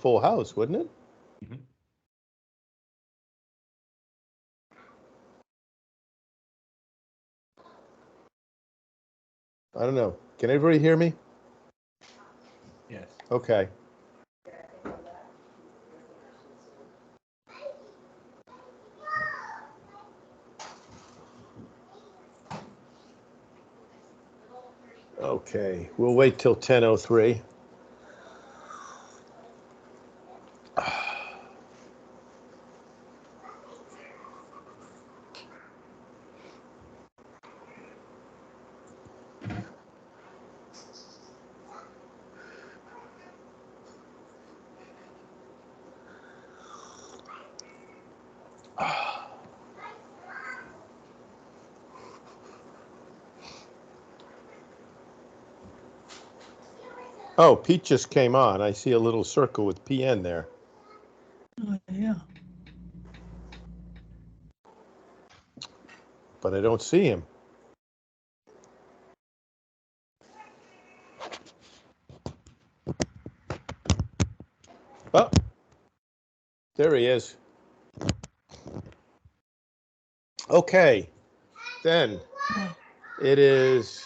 full house, wouldn't it? Mhm. I don't know. Can everybody hear me? Yes. Okay. Okay, we'll wait till 10:03. Oh, Pete just came on. I see a little circle with PN there. Oh, yeah. But I don't see him. Oh, there he is. Okay, then it is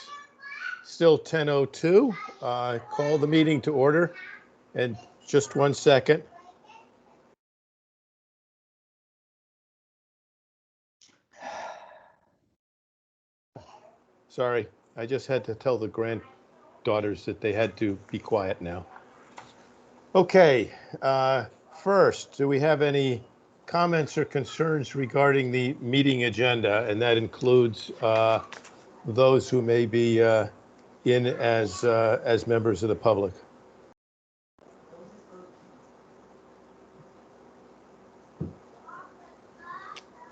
still 10:02. Call the meeting to order. And just 1 second. Sorry, I just had to tell the granddaughters that they had to be quiet now. Okay, first, do we have any comments or concerns regarding the meeting agenda? And that includes those who may be in as members of the public.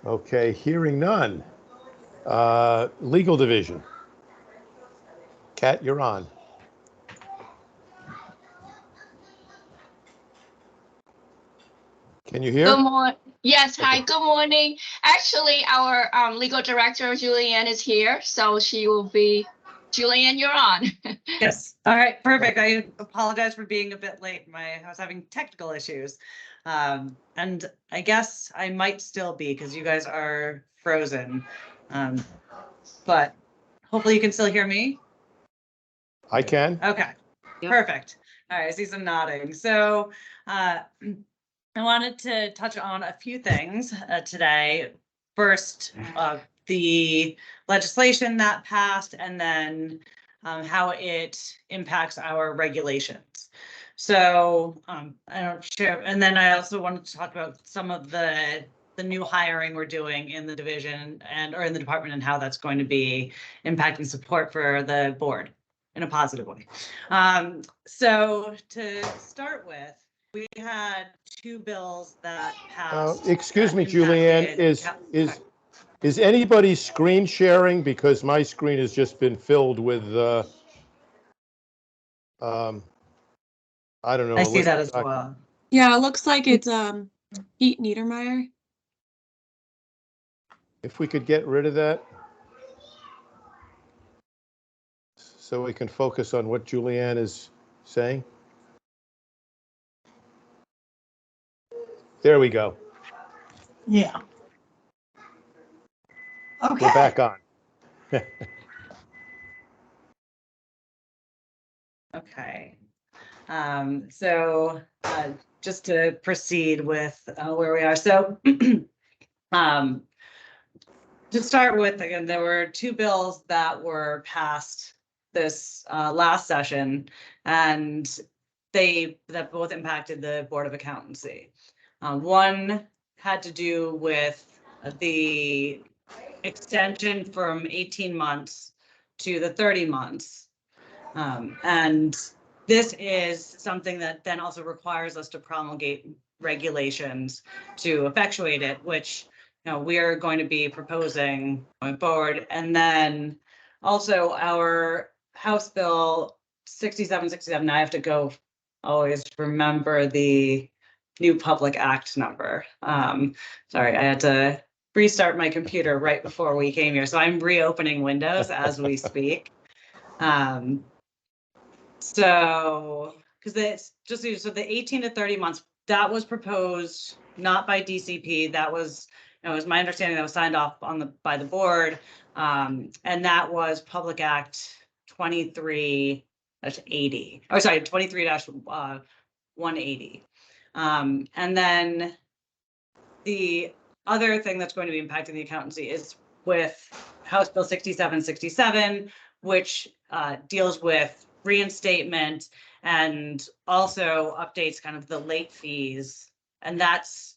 Okay, hearing none. Legal division. Kat, you're on. Can you hear? Good morning. Yes, hi, good morning. Actually, our legal director, Julianne, is here, so she will be, Julianne, you're on. Yes. All right. Perfect. I apologize for being a bit late. I was having technical issues. And I guess I might still be because you guys are frozen. But hopefully you can still hear me. I can. Okay. Yep. Perfect. All right. I see some nodding. So I wanted to touch on a few things today. First, the legislation that passed, and then how it impacts our regulations. So I don't share, and then I also wanted to talk about some of the new hiring we're doing in the division or in the department, and how that's going to be impacting support for the board in a positive way. So to start with, we had two bills that passed. Excuse me, Julianne, is anybody screen sharing? Because my screen has just been filled with, I don't know. I see that as well. Yeah, it looks like it's Pete Niedermeyer. If we could get rid of that, so we can focus on what Julianne is saying. There we go. Yeah. Okay. We're back on. Okay. So just to proceed with where we are. So to start with, again, there were two bills that were passed this last session, and that both impacted the Board of Accountancy. One had to do with the extension from 18 months to the 30 months. And this is something that then also requires us to promulgate regulations to effectuate it, which we are going to be proposing going forward. And then also our House Bill 6767, I have to go always remember the new Public Act number. Sorry, I had to restart my computer right before we came here. So I'm reopening Windows as we speak. So because it's just, so the 18 to 30 months, that was proposed not by DCP, that was, it was my understanding that was signed off by the board. And that was Public Act 23-80, or sorry, 23-180. And then the other thing that's going to be impacting the accountancy is with House Bill 6767, which deals with reinstatement and also updates kind of the late fees. And that's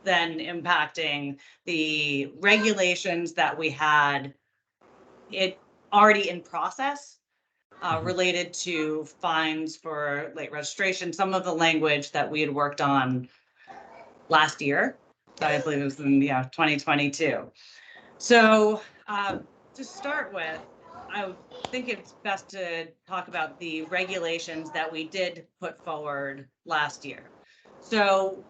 then impacting the regulations that we had it already in process related to fines for late registration, some of the language that we had worked on last year. I believe it was in 2022. So to start with, I think it's best to talk about the regulations that we did put forward last year. So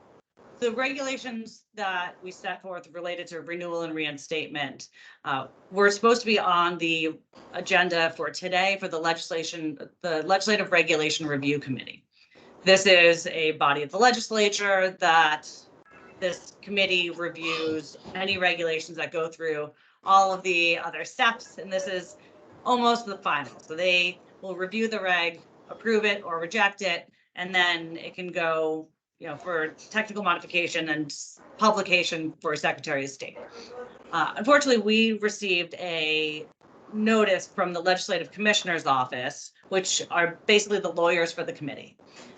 the regulations that we set forth related to renewal and reinstatement were supposed to be on the agenda for today for the Legislative Regulation Review Committee. This is a body of the legislature that this committee reviews any regulations that go through all of the other steps, and this is almost the final. So they will review the reg, approve it or reject it, and then it can go, for technical modification and publication for Secretary of State. Unfortunately, we received a notice from the Legislative Commissioner's Office, which are basically the lawyers for the committee,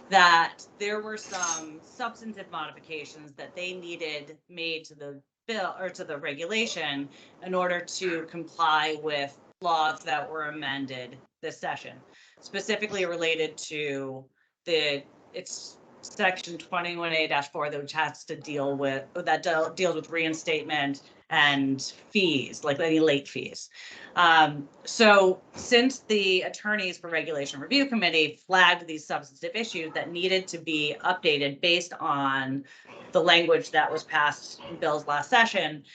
that there were some substantive modifications that they needed made to the bill or to the regulation in order to comply with laws that were amended this session, specifically related to it's section 21A-4, which has to deal with, deals with reinstatement and fees, like any late fees. So since the attorneys for Regulation Review Committee flagged these substantive issues that needed to be updated based on the language that was passed in bills last session,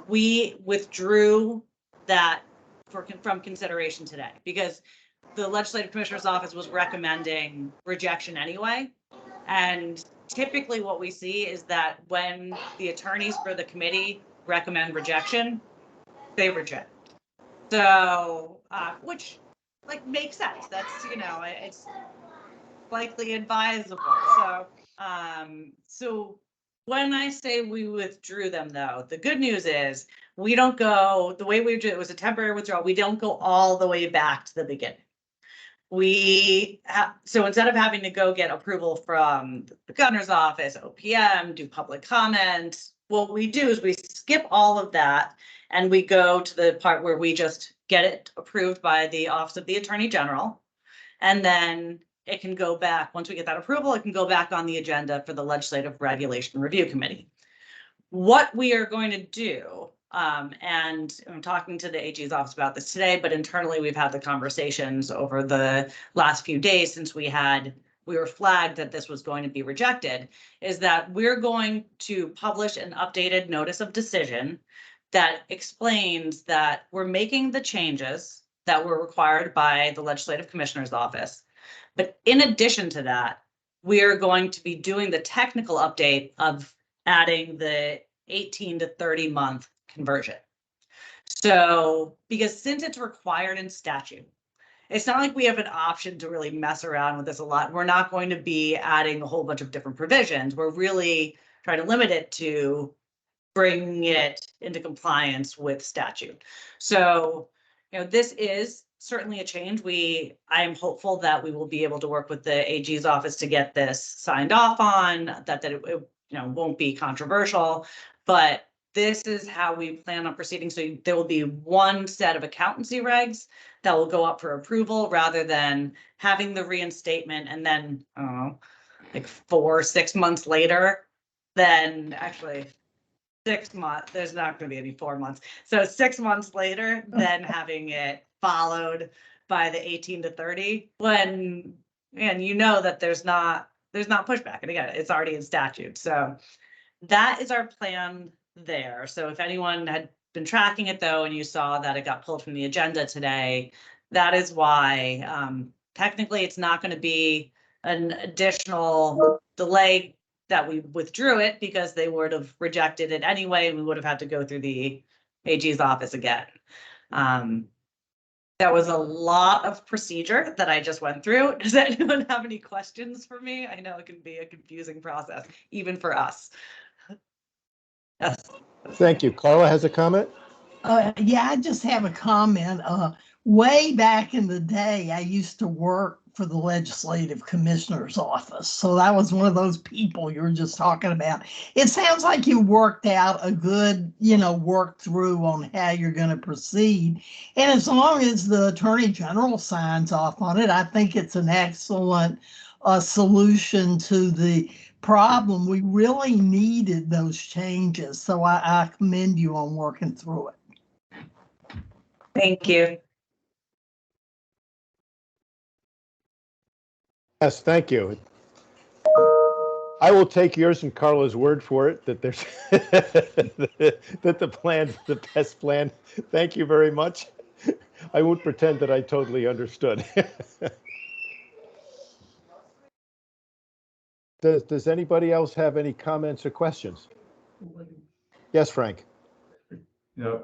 we withdrew that from consideration today because the Legislative Commissioner's Office was recommending rejection anyway. And typically what we see is that when the attorneys for the committee recommend rejection, they reject. So, which makes sense. That's, it's likely advisable. So when I say we withdrew them though, the good news is we don't go, the way we did it was a temporary withdrawal. We don't go all the way back to the beginning. So instead of having to go get approval from the governor's office, OPM, do public comment, what we do is we skip all of that and we go to the part where we just get it approved by the Office of the Attorney General. And then it can go back, once we get that approval, it can go back on the agenda for the Legislative Regulation Review Committee. What we are going to do, and I'm talking to the AG's office about this today, but internally we've had the conversations over the last few days since we were flagged that this was going to be rejected, is that we're going to publish an updated notice of decision that explains that we're making the changes that were required by the Legislative Commissioner's Office. But in addition to that, we are going to be doing the technical update of adding the 18 to 30 month conversion. So, because since it's required in statute, it's not like we have an option to really mess around with this a lot. We're not going to be adding a whole bunch of different provisions. We're really trying to limit it to bringing it into compliance with statute. So, this is certainly a change. I am hopeful that we will be able to work with the AG's office to get this signed off on, that it won't be controversial, but this is how we plan on proceeding. So there will be one set of accountancy regs that will go up for approval rather than having the reinstatement and then, 6 months later, then actually 6 months, there's not going to be any 4 months. So 6 months later, then having it followed by the 18 to 30 and that there's not pushback. And again, it's already in statute. So that is our plan there. So if anyone had been tracking it though, and you saw that it got pulled from the agenda today, that is why technically it's not going to be an additional delay that we withdrew it because they would have rejected it anyway, and we would have had to go through the AG's office again. That was a lot of procedure that I just went through. Does anyone have any questions for me? I know it can be a confusing process, even for us. Yes. Thank you. Carla has a comment? Yeah, I just have a comment. Way back in the day, I used to work for the Legislative Commissioner's Office. So that was one of those people you were just talking about. It sounds like you worked out a good, work through on how you're going to proceed. And as long as the Attorney General signs off on it, I think it's an excellent solution to the problem. We really needed those changes. So I commend you on working through it. Thank you. Yes, thank you. I will take yours and Carla's word for it that there's that the plan's the best plan. Thank you very much. I won't pretend that I totally understood. Does anybody else have any comments or questions? Yes, Frank. Yeah,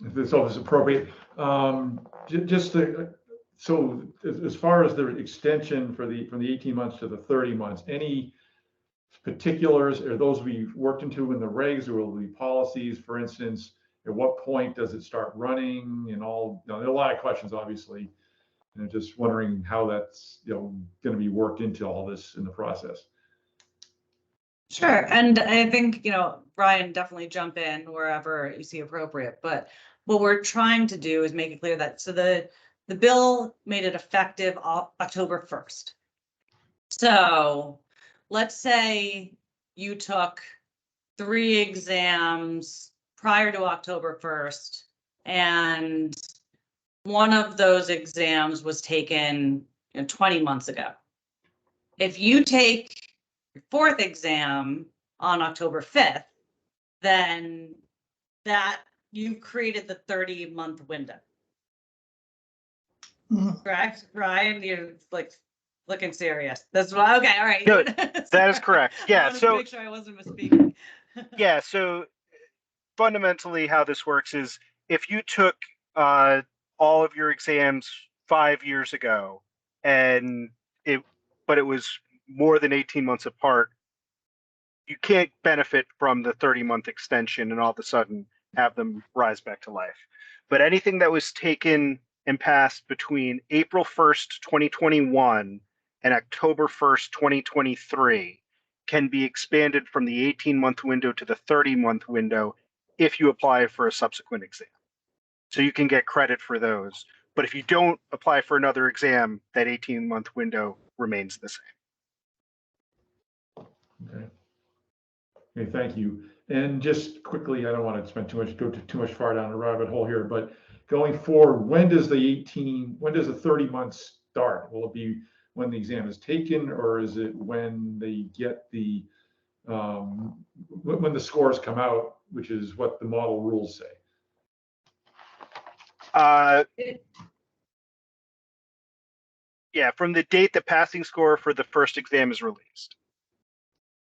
if this is appropriate. So as far as the extension from the 18 months to the 30 months, any particulars, are those we've worked into in the regs, or will be policies? For instance, at what point does it start running and all? There are a lot of questions, obviously, and I'm just wondering how that's going to be worked into all this in the process. Sure. And I think, Brian, definitely jump in wherever you see appropriate. But what we're trying to do is make it clear that, so the bill made it effective October 1st. So let's say you took 3 exams prior to October 1st, and one of those exams was taken 20 months ago. If you take your 4th exam on October 5th, then that you've created the 30-month window. Correct, Ryan? You're like looking serious. That's why. Okay, all right. No, that is correct. Yeah. So make sure I wasn't misspeaking. Yeah. So fundamentally, how this works is if you took all of your exams 5 years ago, but it was more than 18 months apart, you can't benefit from the 30-month extension and all of a sudden have them rise back to life. But anything that was taken and passed between April 1st, 2021 and October 1st, 2023 can be expanded from the 18-month window to the 30-month window if you apply for a subsequent exam. So you can get credit for those. But if you don't apply for another exam, that 18-month window remains the same. Okay. Okay, thank you. And just quickly, I don't want to go too much far down the rabbit hole here, but going forward, when does the 30 months start? Will it be when the exam is taken, or is it when they get when the scores come out, which is what the model rules say? Yeah, from the date the passing score for the first exam is released.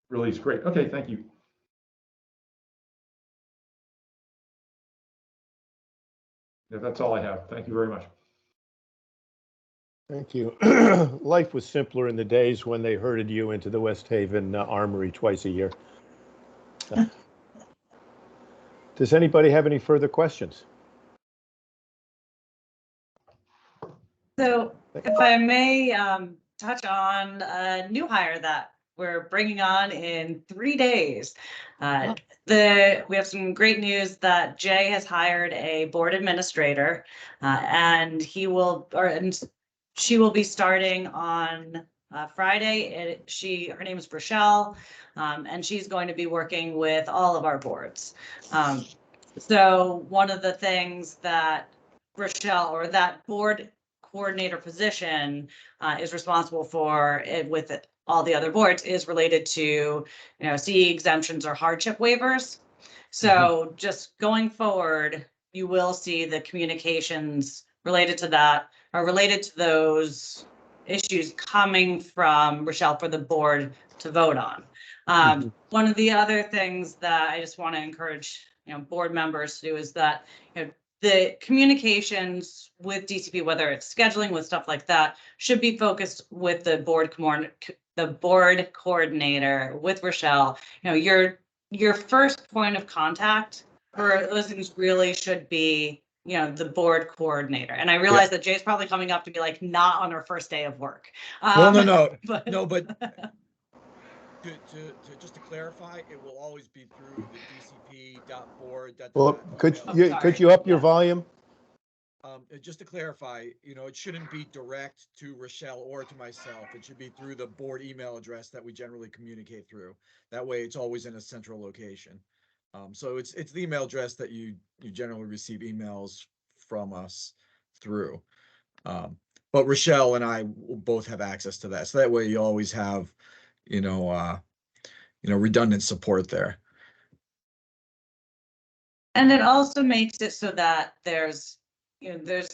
Released, great. Okay, thank you. Yeah, that's all I have. Thank you very much. Thank you. Life was simpler in the days when they herded you into the West Haven Armory twice a year. Does anybody have any further questions? So if I may touch on a new hire that we're bringing on in 3 days. We have some great news that Jay has hired a board administrator, and she will be starting on Friday. Her name is Rochelle, and she's going to be working with all of our boards. So one of the things that Rochelle, or that board coordinator position, is responsible for with all the other boards, is related to, CE exemptions or hardship waivers. So just going forward, you will see the communications related to that, or related to those issues coming from Rochelle for the board to vote on. One of the other things that I just want to encourage, board members to do is that, the communications with DCP, whether it's scheduling with stuff like that, should be focused with the board coordinator with Rochelle. Your first point of contact for those things really should be, the board coordinator. And I realize that Jay's probably coming up to be like, not on her first day of work. No, but just to clarify, it will always be through the dcp.board. Well, could you up your volume? Just to clarify, it shouldn't be direct to Rochelle or to myself. It should be through the board email address that we generally communicate through. That way it's always in a central location. So it's the email address that you generally receive emails from us through. But Rochelle and I will both have access to that. So that way you always have, redundant support there. And it also makes it so that there's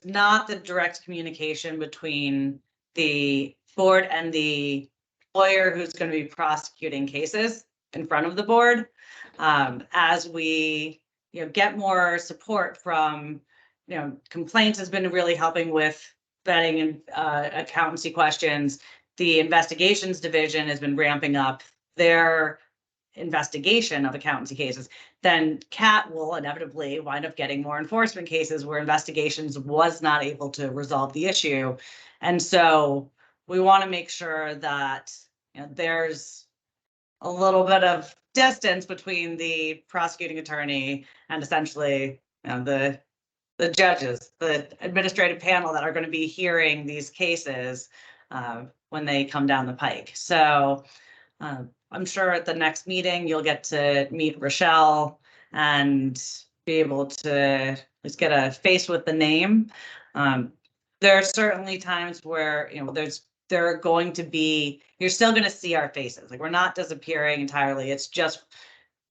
not the direct communication between the board and the lawyer who's going to be prosecuting cases in front of the board. As we, get more support from, complaints has been really helping with vetting and accountancy questions. The investigations division has been ramping up their investigation of accountancy cases. Then CAT will inevitably wind up getting more enforcement cases where investigations was not able to resolve the issue. And so we want to make sure that there's a little bit of distance between the prosecuting attorney and essentially the judges, the administrative panel that are going to be hearing these cases when they come down the pike. So I'm sure at the next meeting, you'll get to meet Rochelle and be able to just get a face with the name. There are certainly times where, there are going to be, you're still going to see our faces. Like, we're not disappearing entirely. It's just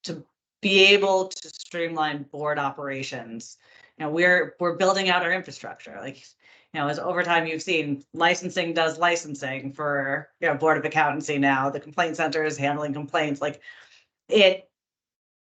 to be able to streamline board operations. We're building out our infrastructure. Like, as over time you've seen, licensing does licensing for, Board of Accountancy now. The complaint center is handling complaints. Like,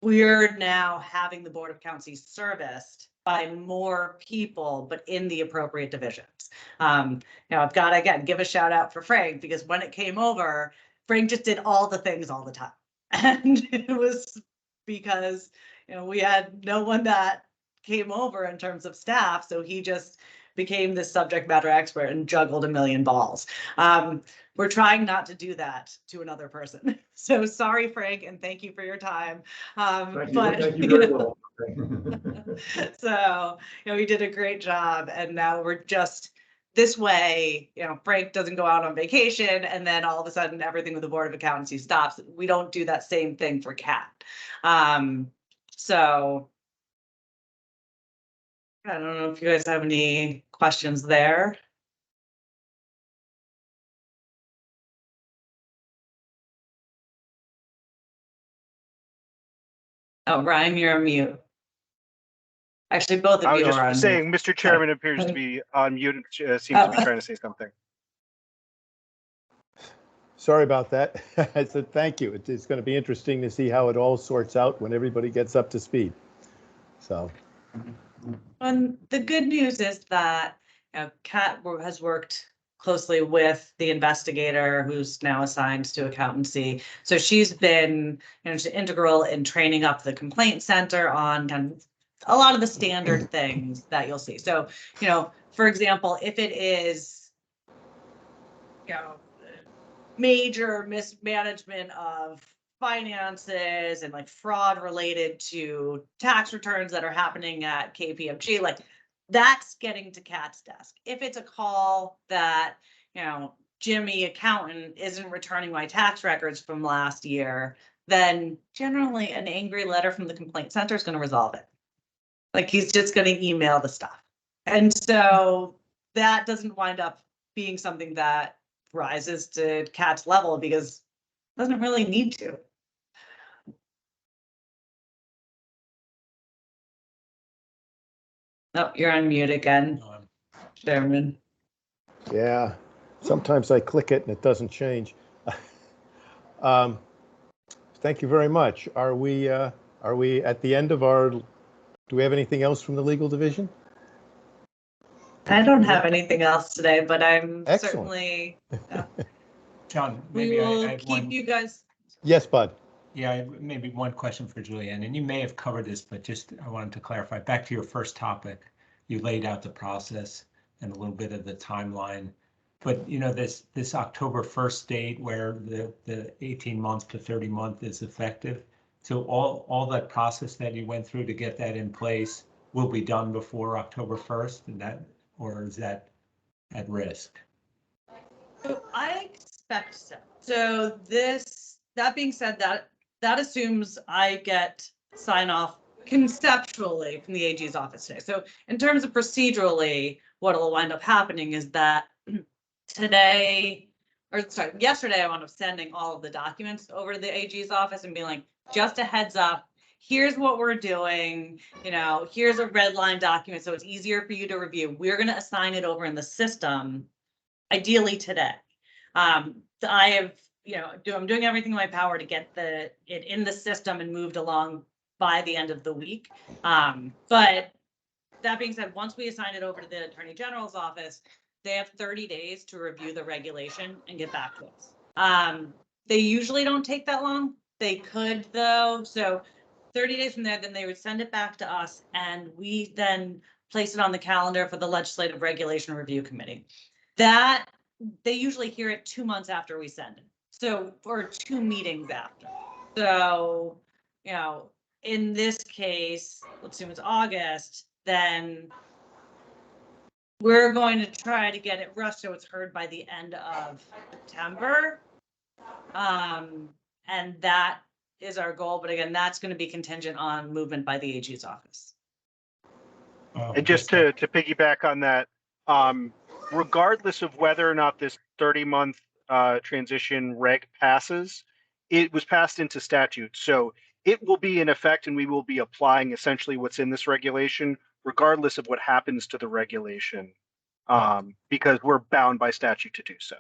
we're now having the Board of Accountancy serviced by more people, but in the appropriate divisions. I've got to, again, give a shout out for Frank, because when it came over, Frank just did all the things all the time. And it was because, we had no one that came over in terms of staff. So he just became this subject matter expert and juggled a million balls. We're trying not to do that to another person. So sorry, Frank, and thank you for your time. Thank you very well. So, we did a great job, and now we're just this way, Frank doesn't go out on vacation and then all of a sudden everything with the Board of Accountancy stops. We don't do that same thing for CAT. So I don't know if you guys have any questions there. Oh, Ryan, you're on mute. Actually, both I of was you are on just mute. saying, Mr. Chairman appears to be on mute. Seems to be trying to say something. Sorry about that. I said thank you. It's going to be interesting to see how it all sorts out when everybody gets up to speed. So. And the good news is that Kat has worked closely with the investigator who's now assigned to accountancy. So she's been integral in training up the complaint center on kind of a lot of the standard things that you'll see. So, for example, if it is, major mismanagement of finances and like fraud related to tax returns that are happening at KPMG, like that's getting to Kat's desk. If it's a call that, Jimmy accountant isn't returning my tax records from last year, then generally an angry letter from the complaint center is going to resolve it. Like, he's just going to email the stuff. And so that doesn't wind up being something that rises to Kat's level because it doesn't really need to. Oh, you're on mute again, Chairman. Yeah. Sometimes I click it and it doesn't change. Um, Thank you very much. Are we at the end of our, do we have anything else from the legal division? I don't have anything else today, but I'm Excellent. certainly, John, we maybe I will have keep one. you guys. Yes, Bud. Yeah, maybe one question for Julianne, and you may have covered this, but just I wanted to clarify. Back to your first topic, you laid out the process and a little bit of the timeline. But you know, this October 1st date where the 18 months to 30 month is effective. So all that process that you went through to get that in place will be done before October 1st, and that, or is that at risk? So I expect so. So that being said, that assumes I get sign off conceptually from the AG's office today. So in terms of procedurally, what will wind up happening is that yesterday I wound up sending all of the documents over to the AG's office and being like, just a heads up, here's what we're doing, here's a red line document, so it's easier for you to review. We're going to assign it over in the system, ideally today. I'm doing everything in my power to get it in the system and moved along by the end of the week. But that being said, once we assign it over to the Attorney General's office, they have 30 days to review the regulation and get back to us. They usually don't take that long. They could though. So 30 days from there, then they would send it back to us and we then place it on the calendar for the Legislative Regulation Review Committee. That they usually hear it 2 months after we send it. So, or 2 meetings after. So, in this case, let's assume it's August, then we're going to try to get it rushed so it's heard by the end of September. And that is our goal. But again, that's going to be contingent on movement by the AG's office. And just to piggyback on that, regardless of whether or not this 30-month transition reg passes, it was passed into statute. So it will be in effect and we will be applying essentially what's in this regulation, regardless of what happens to the regulation, because we're bound by statute to do so.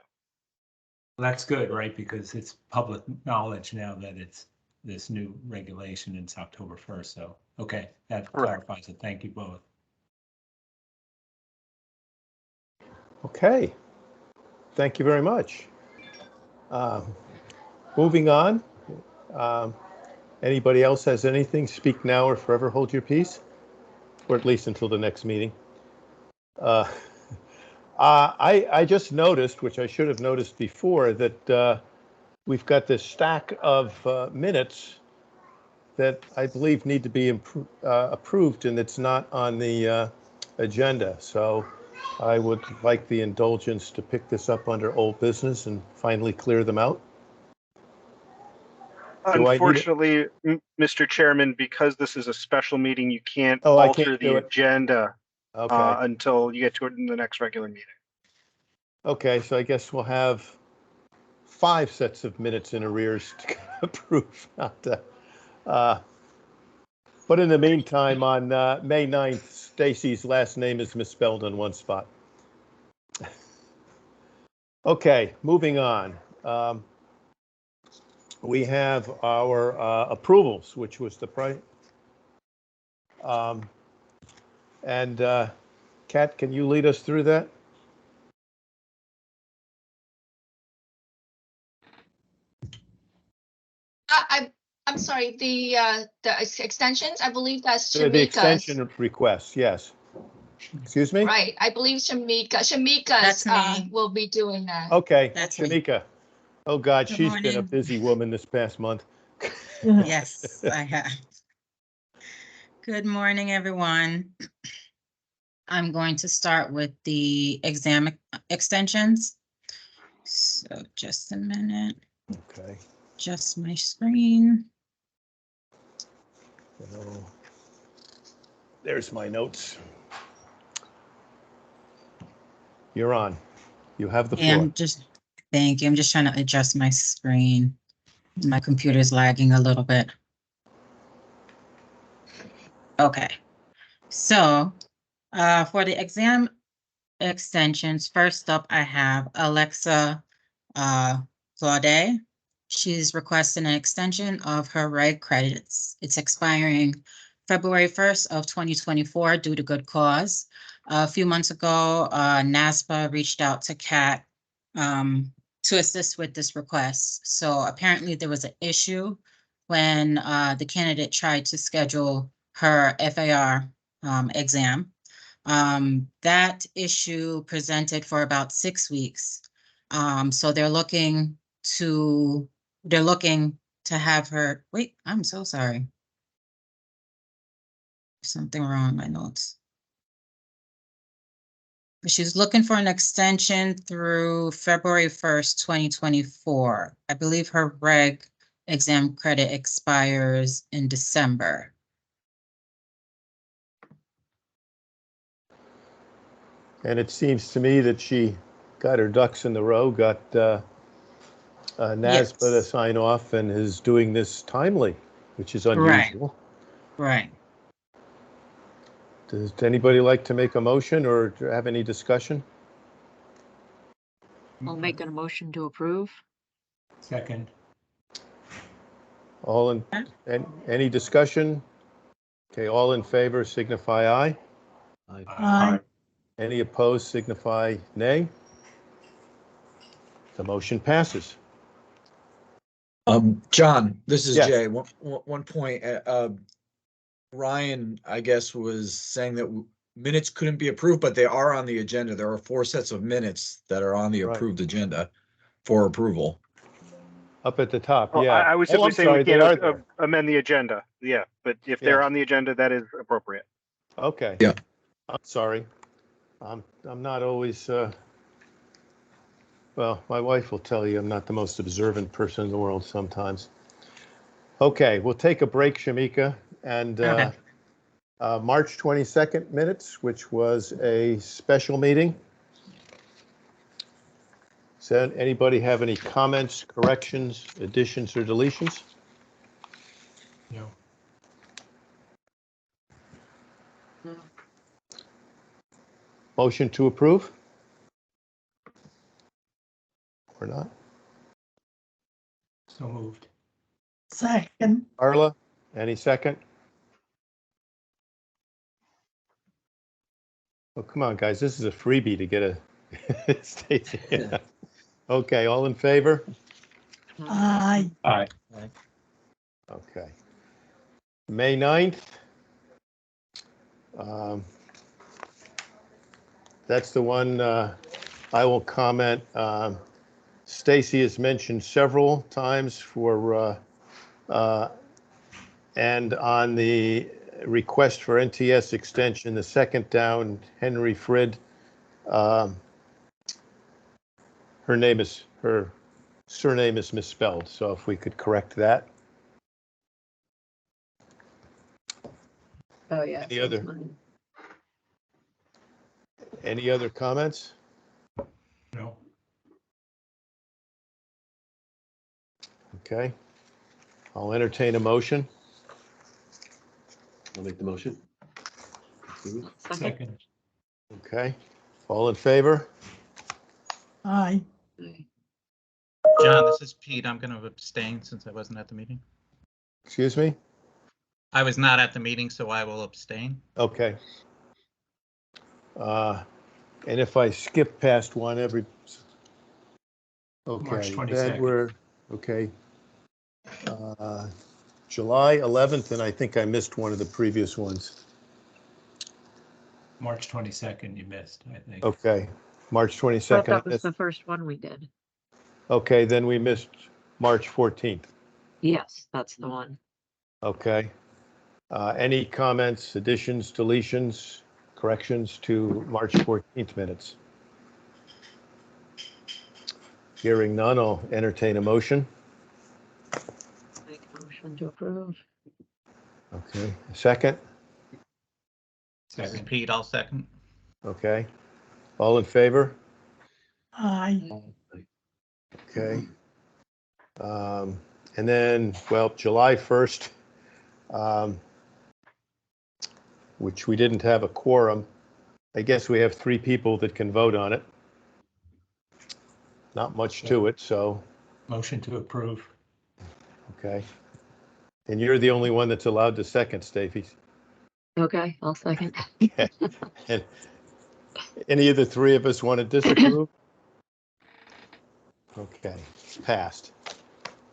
That's good, right? Because it's public knowledge now that it's this new regulation. It's October 1st. So, okay, that clarifies it. Thank you both. Okay. Thank you very much. Moving on. Anybody else has anything? Speak now or forever hold your peace, or at least until the next meeting. I just noticed, which I should have noticed before, that we've got this stack of minutes that I believe need to be approved, and it's not on the agenda. So I would like the indulgence to pick this up under old business and finally clear them out. Unfortunately, Mr. Chairman, because this is a special meeting, you can't I alter can't the agenda until you get to it in the next regular meeting. Okay, so I guess we'll have 5 sets of minutes in arrears to approve. But in the meantime, on May 9th, Stacy's last name is misspelled in one spot. Okay, moving on. We have our approvals, which was the price. And Kat, can you lead us through that? I'm sorry, the extensions, I believe that's The Shamika's. extension requests, yes. Excuse me? Right, I believe Shamika's will be doing that. Okay, That's Shamika. Oh God, Good she's been a morning. busy woman this past month. Yes, I have. Good morning, everyone. I'm going to start with the exam extensions. So just a minute, Okay. just my screen. So, there's my notes. You're on. You have the floor. Thank you. I'm just trying to adjust my screen. My computer's lagging a little bit. Okay. So for the exam extensions. First up, I have Alexa Claude. She's requesting an extension of her reg credits. It's expiring February 1st of 2024 due to good cause. A few months ago, NASPA reached out to Kat to assist with this request. So apparently there was an issue when the candidate tried to schedule her FAR exam. That issue presented for about 6 weeks. So they're looking to have her, wait, I'm so sorry. Something wrong in my notes. She's looking for an extension through February 1st, 2024. I believe her reg exam credit expires in December. And it seems to me that she got her ducks in the row, got NASPA to Yes. sign off and is doing this timely, which is Right. unusual. Right. Does anybody like to make a motion or have any discussion? I'll make a motion to approve. Second. All in, any discussion? Okay, all in favor signify aye. Aye. Any opposed signify nay. The motion passes. John, this is Yes. Jay. One point, Ryan, I guess, was saying that minutes couldn't be approved, but they are on the agenda. There are 4 sets of minutes that are on the Right. approved agenda for approval. Up at the top, Well, yeah. I was simply I'm saying sorry, we they are can't there. amend the agenda. Yeah, but if they're Yeah. on the agenda, that is appropriate. Okay. Yeah. I'm sorry. I'm not always, well, my wife will tell you I'm not the most observant person in the world sometimes. Okay, we'll take a break, Shamika, and Okay. March 22nd minutes, which was a special meeting. Does anybody have any comments, corrections, additions, or deletions? No. Motion to approve? Or not? So moved. Second. Carla, any second? Oh, come on, guys, this is a freebie to get a Stacy. Okay, all in favor? Aye. Aye. Okay. May 9th. That's the one I will comment. Stacy has mentioned several times for, and on the request for NTS extension, the second down, Henry Frid. Her surname is misspelled, so if we could correct that. Oh, yeah. Any other? Any other comments? No. Okay. I'll entertain a motion. I'll make the motion. Second. Okay. All in favor? Aye. John, this is Pete. I'm going to abstain since I wasn't at the meeting. Excuse me? I was not at the meeting, so I will abstain. Okay. And if I skip past one, March okay, 22nd. then we're, okay. July 11th, and I think I missed one of the previous ones. March 22nd, you missed, I think. Okay, March I thought 22nd. that was the first one we did. Okay, then we missed March 14th. Yes, that's the one. Okay. Any comments, additions, deletions, corrections to March 14th minutes? Hearing none, I'll entertain a motion. Make a motion to approve. Okay, a second? This is Second. Pete. I'll second. Okay. All in favor? Aye. Okay. And then, well, July 1st, which we didn't have a quorum. I guess we have 3 people that can vote on it. Not much to it, so, Motion to approve. okay. And you're the only one that's allowed to second, Stacy. Okay, I'll second. Okay. And any of the 3 of us want to disapprove? Okay, passed.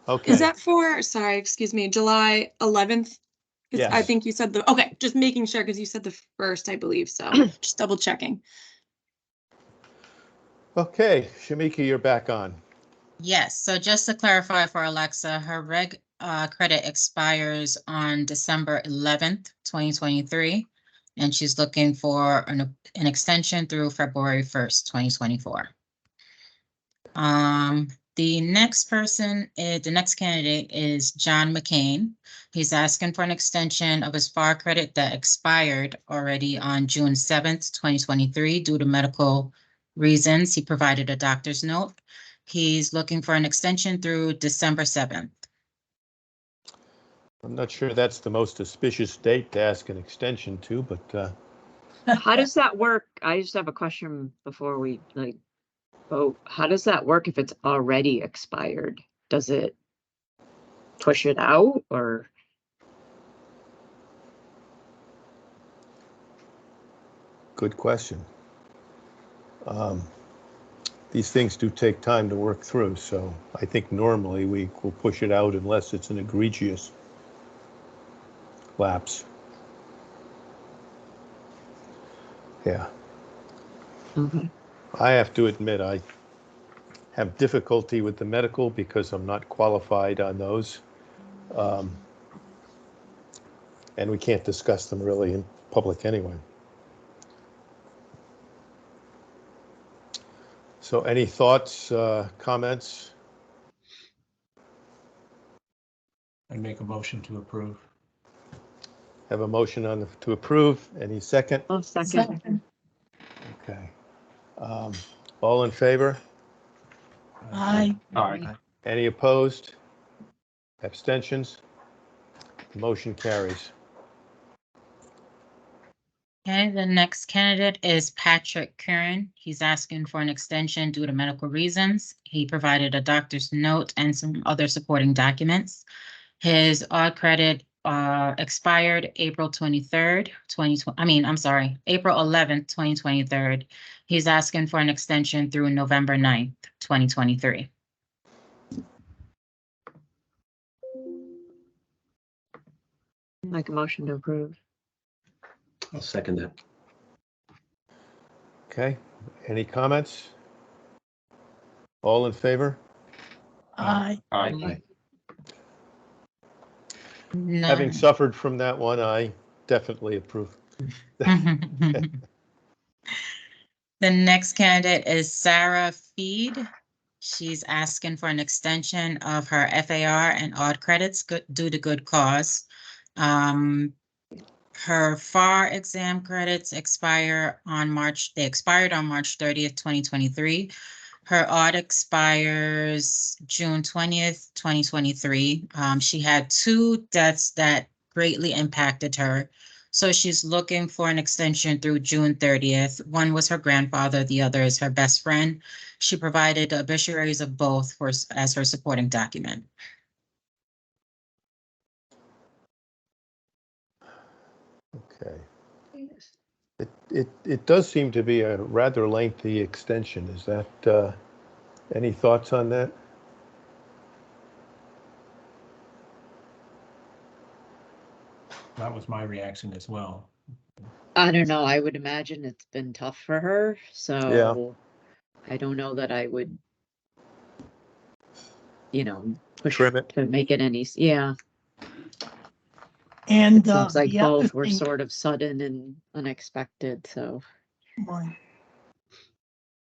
Okay. Is that for, sorry, excuse me, July 11th? 'Cause I Yes. think you said okay, just making sure because you said the first, I believe. So just double checking. Okay, Shamika, you're back on. Yes, so just to clarify for Alexa, her reg credit expires on December 11th, 2023, and she's looking for an extension through February 1st, 2024. The next the next candidate is John McCain. He's asking for an extension of his FAR credit that expired already on June 7th, 2023 due to medical reasons. He provided a doctor's note. He's looking for an extension through December 7th. I'm not sure that's the most auspicious date to ask an extension to, but How does that work? I just have a question before we vote. How does that work if it's already expired? Does it push it out or? good question. These things do take time to work through, so I think normally we will push it out unless it's an egregious lapse. Yeah. Okay. I have to admit, I have difficulty with the medical because I'm not qualified on those. And we can't discuss them really in public anyway. So any thoughts, comments? I make a motion to approve. Have a motion to approve. Any second? Oh, second. Okay. All in favor? Aye. Aye. Any opposed? Abstentions? Motion carries. Okay, the next candidate is Patrick Curran. He's asking for an extension due to medical reasons. He provided a doctor's note and some other supporting documents. His odd credit expired April 23rd, 2020. April 11th, 2023. He's asking for an extension through November 9th, 2023. Make a motion to approve. I'll second that. Okay. Any comments? All in favor? Aye. Aye. Having suffered from that one, I definitely approve. The next candidate is Sarah Feed. She's asking for an extension of her FAR and odd credits due to good cause. Her FAR exam credits expired on March 30th, 2023. Her odd expires June 20th, 2023. She had 2 deaths that greatly impacted her. So she's looking for an extension through June 30th. One was her grandfather, the other is her best friend. She provided obituaries of both as her supporting document. Okay. It does seem to be a rather lengthy extension. Is that, any thoughts on that? That was my reaction as well. I don't know. I would imagine it's been tough for her, so I don't know that I would, push Trim it. to make it any, yeah. And Seems like the other both were thing, sort of sudden and unexpected, so. right.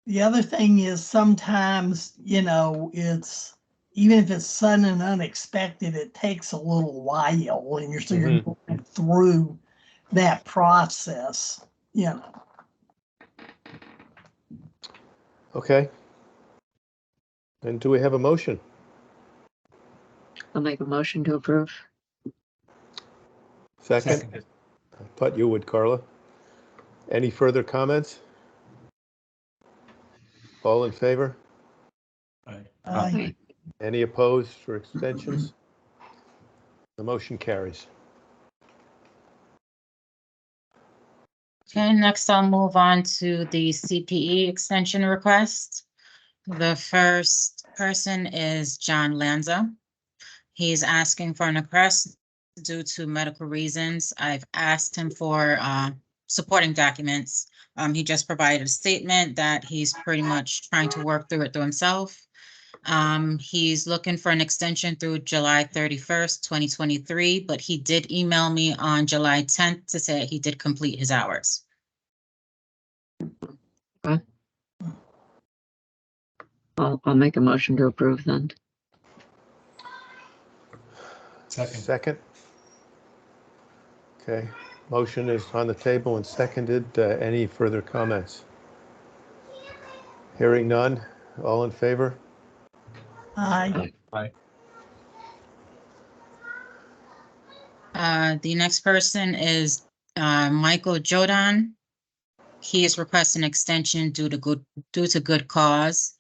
The other thing is sometimes, it's, even if it's sudden and unexpected, it takes a little while and you're going through that process, Okay. And do we have a motion? I'll make a motion to approve. Second? I thought you would, Carla. Any further comments? All in favor? Aye. Any opposed for extensions? The motion carries. Okay, next I'll move on to the CPE extension request. The first person is John Lanza. He's asking for an request due to medical reasons. I've asked him for supporting documents. He just provided a statement that he's pretty much trying to work through it through himself. He's looking for an extension through July 31st, 2023, but he did email me on July 10th to say he did complete his hours. I'll make a motion to approve then. Second. Okay, motion is on the table and seconded. Any further comments? Hearing none. All in favor? Aye. The next person is Michael Jodan. He is requesting extension due to good cause.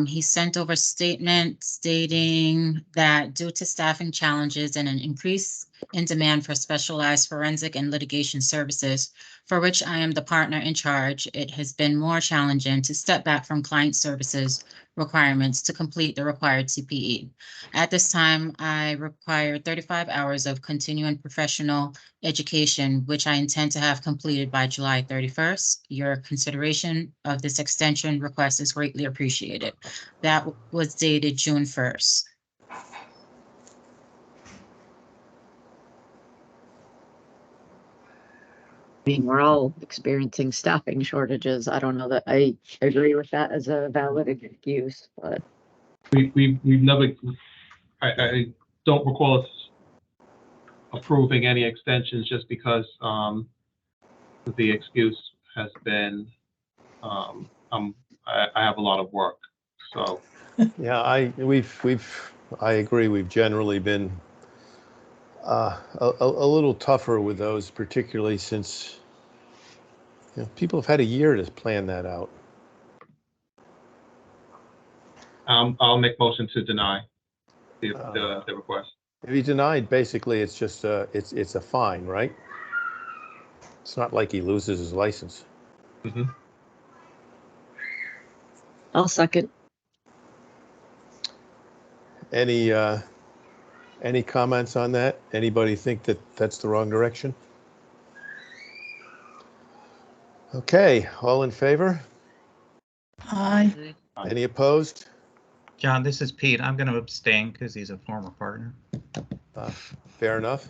He sent over a statement stating that due to staffing challenges and an increase in demand for specialized forensic and litigation services, for which I am the partner in charge, it has been more challenging to step back from client services requirements to complete the required CPE. At this time, I require 35 hours of continuing professional education, which I intend to have completed by July 31st. Your consideration of this extension request is greatly appreciated. That was dated June 1st. I mean, we're all experiencing staffing shortages. I don't know that I agree with that as a valid excuse, but We've never, I don't recall us approving any extensions just because the excuse has been I have a lot of work. So Yeah, I agree. We've generally been a little tougher with those, particularly since people have had a year to plan that out. I'll make motion to deny the request. If he denied, basically, it's just it's a fine, right? It's not like he loses his license. Mm-hmm. I'll second. Any comments on that? Anybody think that that's the wrong direction? Okay, all in favor? Aye. Any opposed? John, this is Pete. I'm going to abstain because he's a former partner. Fair enough.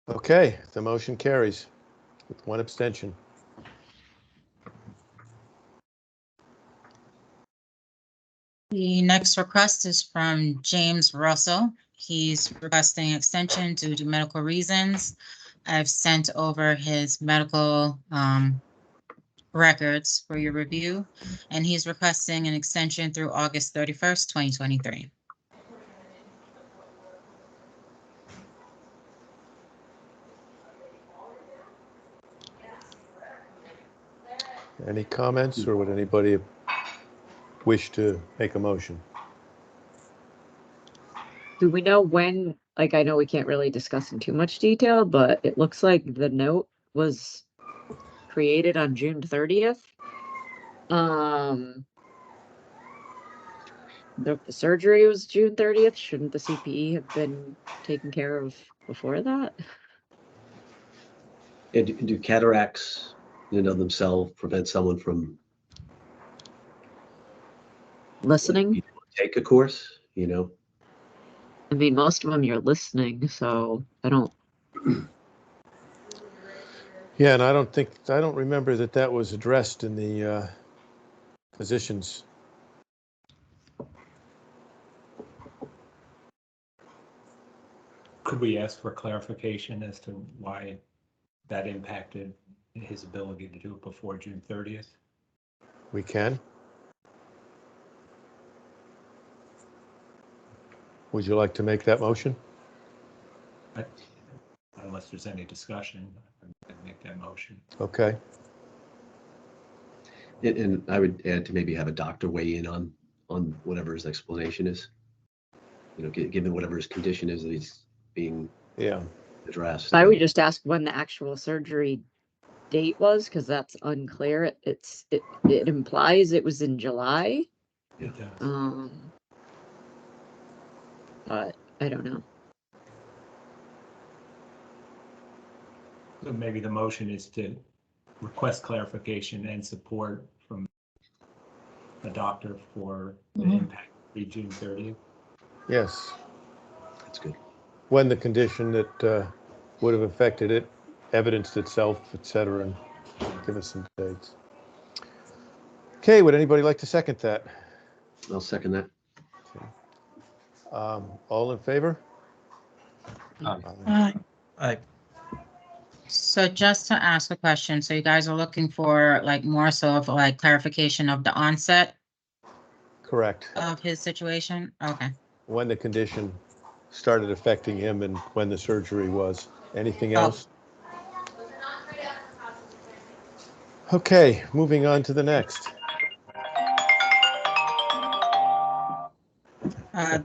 Okay, the motion carries with one abstention. The next request is from James Russell. He's requesting extension due to medical reasons. I've sent over his medical records for your review, and he's requesting an extension through August 31st, 2023. Any comments, or would anybody wish to make a motion? Do we know when, like, I know we can't really discuss in too much detail, but it looks like the note was created on June 30th. The surgery was June 30th. Shouldn't the CPE have been taken care of before that? Do cataracts, themselves prevent someone from Listening? take a course? I mean, most of them you're listening, so I don't. Yeah, and I don't remember that was addressed in the physicians. Could we ask for clarification as to why that impacted his ability to do it before June 30th? We can. Would you like to make that motion? Unless there's any discussion, I'd make that motion. Okay. And I would add to maybe have a doctor weigh in on whatever his explanation is. You know, given whatever his condition is that he's being addressed. I would just ask when the actual surgery date was, because that's unclear. It implies it was in July. It does. But I don't know. So maybe the motion is to request clarification and support from the doctor for the impact be June 30th. Yes. That's good. When the condition that would have affected it evidenced itself, et cetera, and give us some dates. Okay, would anybody like to second that? I'll second that. Okay. All in favor? Aye. So just to ask a question, so you guys are looking for like more so of like clarification of the onset Correct. of his situation? Okay. When the condition started affecting him and when the surgery was. Anything else? Okay, moving on to the next.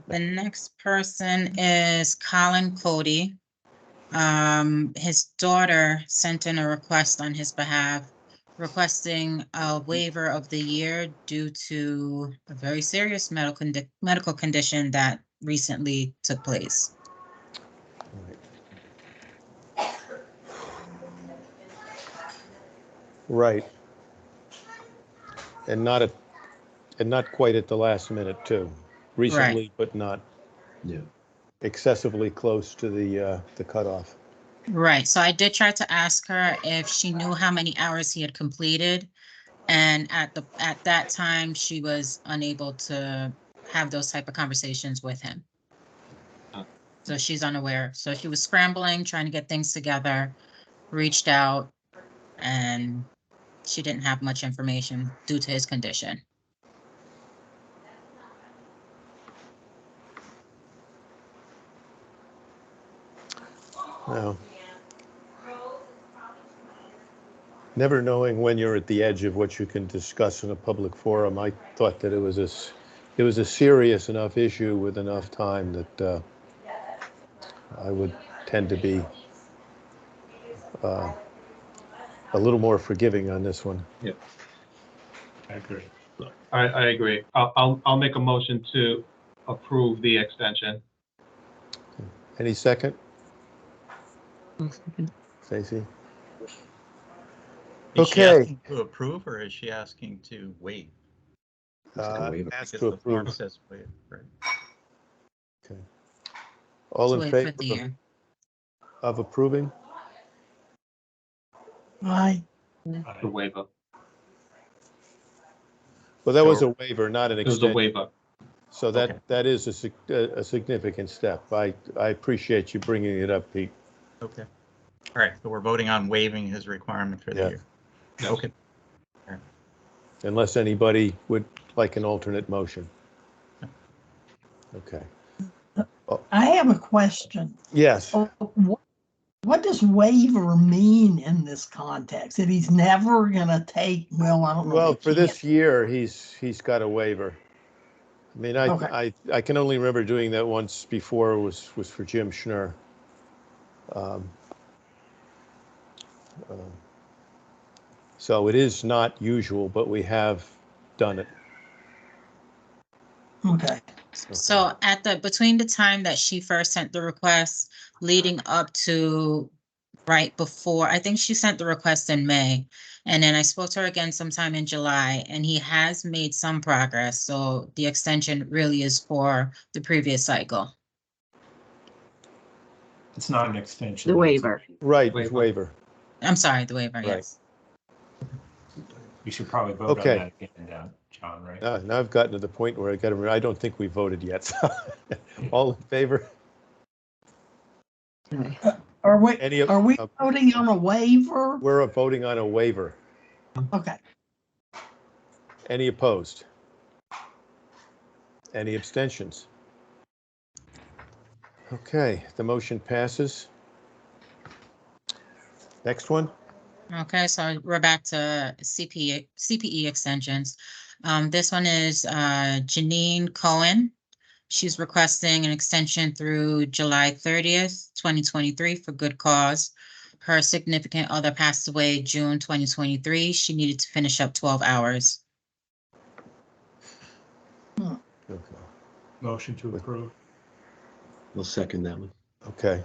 The next person is Colin Cody. His daughter sent in a request on his behalf, requesting a waiver of the year due to a very serious medical condition that recently took place. Right. And not quite at the last minute too. Recently, Right. but not Yeah. excessively close to the cutoff. Right. So I did try to ask her if she knew how many hours he had completed. And at that time, she was unable to have those type of conversations with him. So she's unaware. So she was scrambling, trying to get things together, reached out, and she didn't have much information due to his condition. Well, never knowing when you're at the edge of what you can discuss in a public forum, I thought that it was a serious enough issue with enough time that I would tend to be a little more forgiving on this one. Yeah, I agree. I agree. I'll make a motion to approve the extension. Any second? Stacy? Is she Okay. asking to approve or is she asking to waive? Ask Because to the form approve. says waive, right? Okay. All in To wait favor for the year. of approving? Aye. The waiver. Well, that was a waiver, not an It was a extension. waiver. So that, Okay. that is a significant step. I appreciate you bringing it up, Pete. Okay. All right, so we're voting on waiving his requirement for the Yeah. year. Yes. Okay. Unless anybody would like an alternate motion. Okay. I have a question. Yes. What does waiver mean in this context? That he's never gonna take, well, I don't know. Well, if he for this can't. year, he's got a waiver. I mean, Okay. I can only remember doing that once before, was for Jim Schnur. So it is not usual, but we have done it. Okay. So between the time that she first sent the request leading up to right before, I think she sent the request in May. And then I spoke to her again sometime in July, and he has made some progress. So the extension really is for the previous cycle. It's not an extension. The waiver. Right, Waiver. waiver. I'm sorry, the waiver, Right. yes. You should probably vote Okay. on that again, John, right? Now I've gotten to the point where I don't think we voted yet. So all in favor? Are we Any of- voting on a waiver? We're voting on a waiver. Okay. Any opposed? Any abstentions? Okay, the motion passes. Next one. Okay, so we're back to CPE extensions. This one is Janine Cohen. She's requesting an extension through July 30th, 2023 for good cause. Her significant other passed away June 2023. She needed to finish up 12 hours. Motion to approve. We'll second that one. Okay.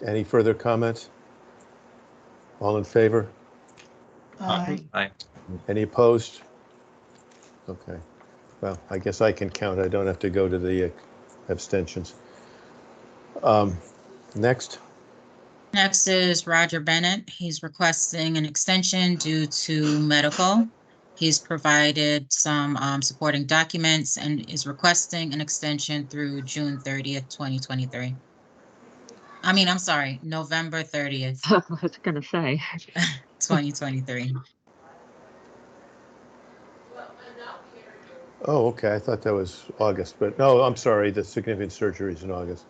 Any further comments? All in favor? Aye. Aye. Any opposed? Okay. Well, I guess I can count. I don't have to go to the abstentions. Next. Next is Roger Bennett. He's requesting an extension due to medical. He's provided some supporting documents and is requesting an extension through June 30th, 2023. I'm sorry, November 30th, I was gonna say. 2023. Oh, okay. I thought that was August, but no, I'm sorry. The significant surgery is in August.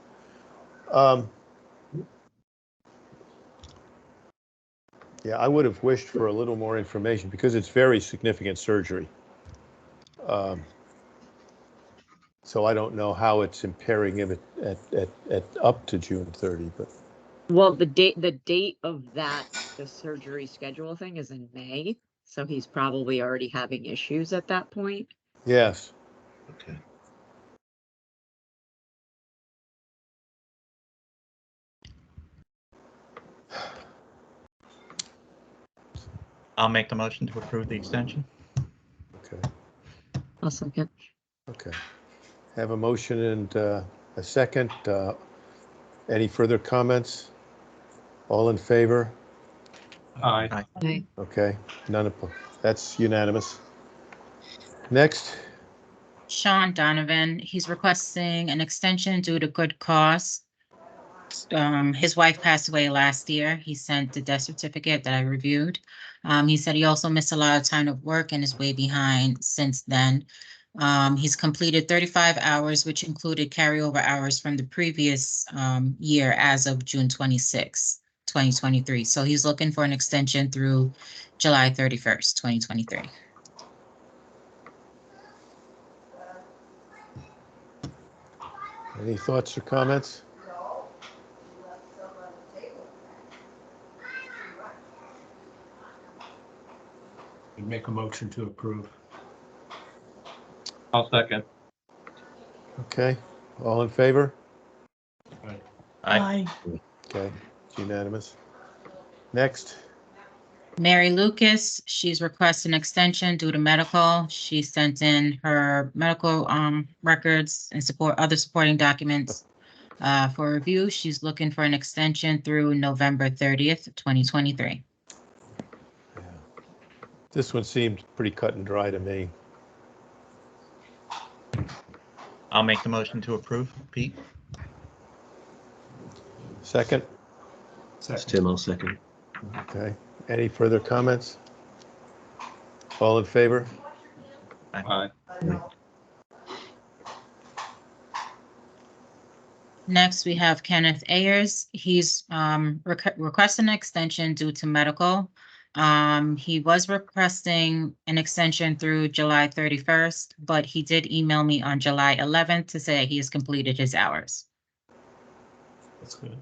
Yeah, I would have wished for a little more information because it's very significant surgery. So I don't know how it's impairing him at up to June 30, but Well, the date of the surgery schedule thing is in May, so he's probably already having issues at that point. yes. Okay. I'll make the motion to approve the extension. Okay. I'll second. Okay. Have a motion and a second. Any further comments? All in favor? Aye. Aye. Okay. None opposed. That's unanimous. Next. Sean Donovan, he's requesting an extension due to good cause. His wife passed away last year. He sent the death certificate that I reviewed. He said he also missed a lot of time of work and is way behind since then. He's completed 35 hours, which included carryover hours from the previous year as of June 26, 2023. So he's looking for an extension through July 31st, 2023. Any thoughts or comments? We'd make a motion to approve. I'll second. Okay. All in favor? Aye. Aye. Okay. It's unanimous. Next. Mary Lucas, she's requesting an extension due to medical. She sent in her medical records and other supporting documents for review. She's looking for an extension through November 30th, 2023. Yeah. This one seemed pretty cut and dry to me. I'll make the motion to approve. Pete? Second. It's Tim, I'll second. Okay. Any further comments? All in favor? Aye. Next, we have Kenneth Ayers. He's requesting an extension due to medical. He was requesting an extension through July 31st, but he did email me on July 11th to say he has completed his hours. That's good.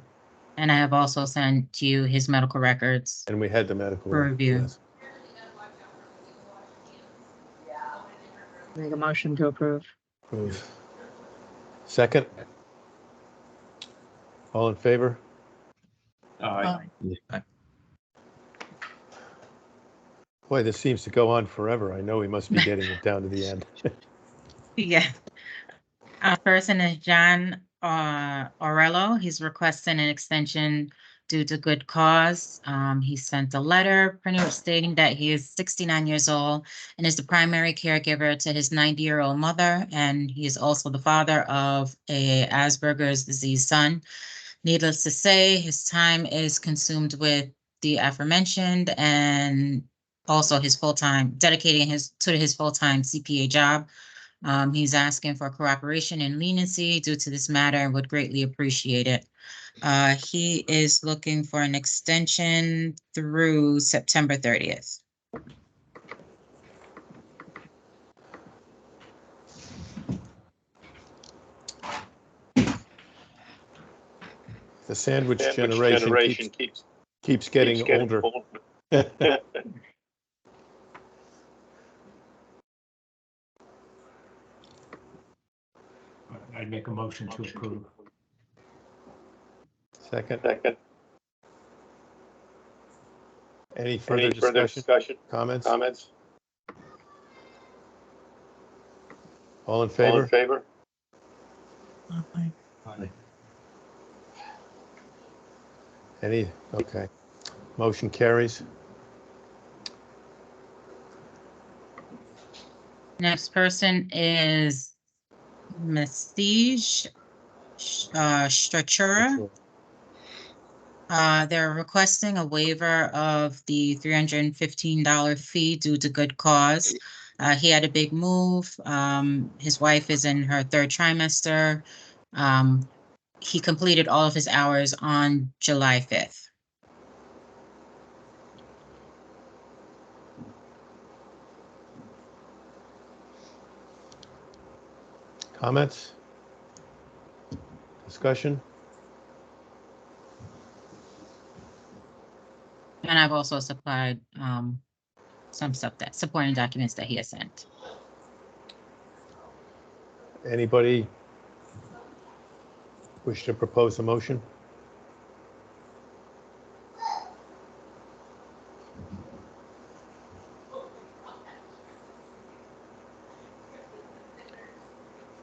And I have also sent you his medical records. And we had the medical For review. Yes. Make a motion to approve. Approve. Second. All in favor? Aye. Boy, this seems to go on forever. I know we must be getting it down to the end. Yeah. Our person is John Orello. He's requesting an extension due to good cause. He sent a letter pretty much stating that he is 69 years old and is the primary caregiver to his 90-year-old mother, and he is also the father of a Asperger's disease son. Needless to say, his time is consumed with the aforementioned and also his full-time, dedicating to his full-time CPA job. He's asking for cooperation and leniency due to this matter and would greatly appreciate it. He is looking for an extension through September 30th. The sandwich generation keeps getting older. I'd make a motion to approve. Second. Any further discussion? Comments? All in favor? Aye. Aye. Any? Okay. Motion carries. Next person is Mestige Strachura. They're requesting a waiver of the $315 fee due to good cause. He had a big move. His wife is in her third trimester. He completed all of his hours on July 5th. Comments? Discussion? And I've also supplied some stuff that supporting documents that he has sent. Anybody wish to propose a motion?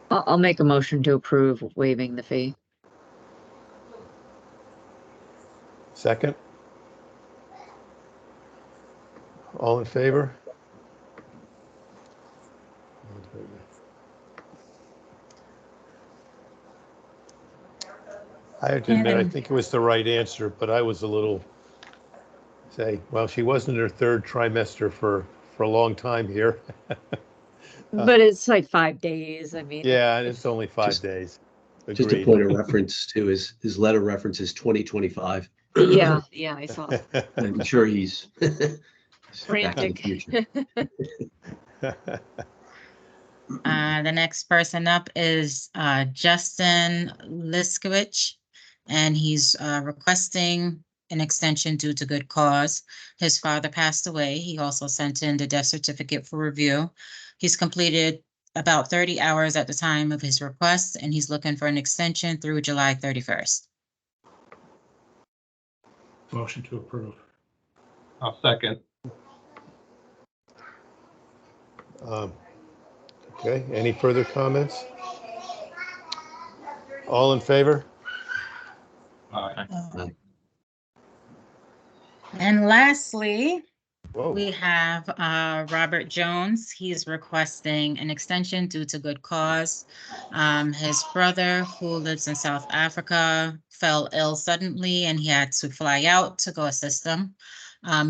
I'll make a motion to approve waiving the fee. Second? All in favor? I have to admit, I think it was the right answer, but I was a little, well, she was in her third trimester for a long time here. But it's like 5 days. I mean, Yeah, and it's only 5 Just- days. Just a Agreed. point of reference too, his letter references 2025. yeah, I saw. I'm sure he's back in the Frantic. future. The next person up is Justin Liskowicz, and he's requesting an extension due to good cause. His father passed away. He also sent in the death certificate for review. He's completed about 30 hours at the time of his request, and he's looking for an extension through July 31st. Motion to approve. I'll second. Okay, any further comments? All in favor? Aye. And lastly, Whoa. we have Robert Jones. He's requesting an extension due to good cause. His brother, who lives in South Africa, fell ill suddenly and he had to fly out to go assist him.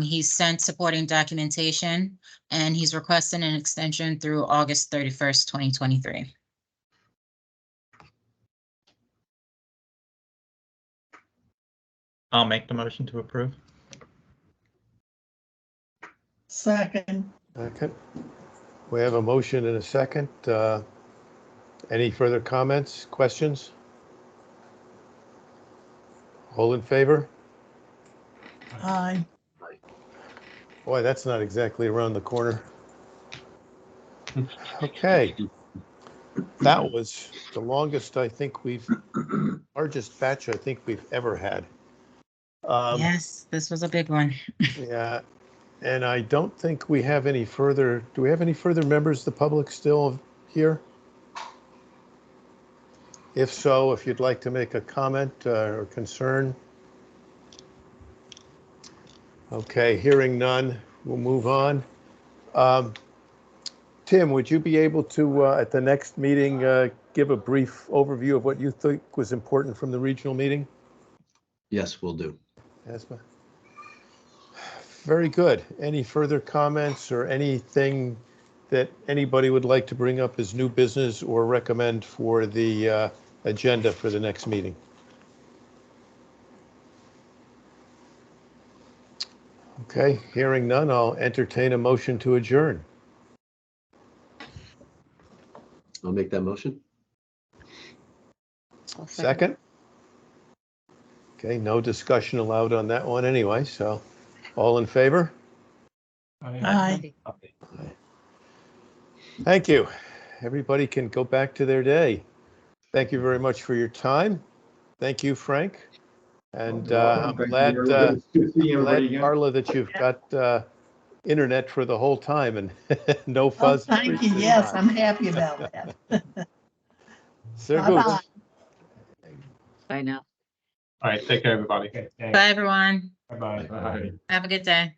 He sent supporting documentation and he's requesting an extension through August 31st, 2023. I'll make the motion to approve. Second. Okay. We have a motion and a second. Any further comments, questions? All in favor? Aye. Boy, that's not exactly around the corner. Okay. That was the longest largest batch I think we've ever had. Yes, this was a big one. Yeah, and I don't think we have any further, do we have any further members of the public still here? If so, if you'd like to make a comment or concern. Okay, hearing none, we'll move on. Tim, would you be able to, at the next meeting, give a brief overview of what you think was important from the regional meeting? Yes, we'll do. Asma? Very good. Any further comments or anything that anybody would like to bring up as new business or recommend for the agenda for the next meeting? Okay, hearing none, I'll entertain a motion to adjourn. I'll make that motion. Second? Okay, no discussion allowed on that one anyway, so all in favor? Aye. Thank you. Everybody can go back to their day. Thank you very much for your time. Thank you, Frank. And You're welcome. I'm Thank you, glad, Gary. Good to see everybody again. Carla, that you've got internet for the whole time and no Oh, fuzz. thank you. Yes, I'm happy about that. Sehr Bye-bye. gut. Bye now. All right, take care, everybody. Bye, everyone. Bye-bye. Bye. Have a good day.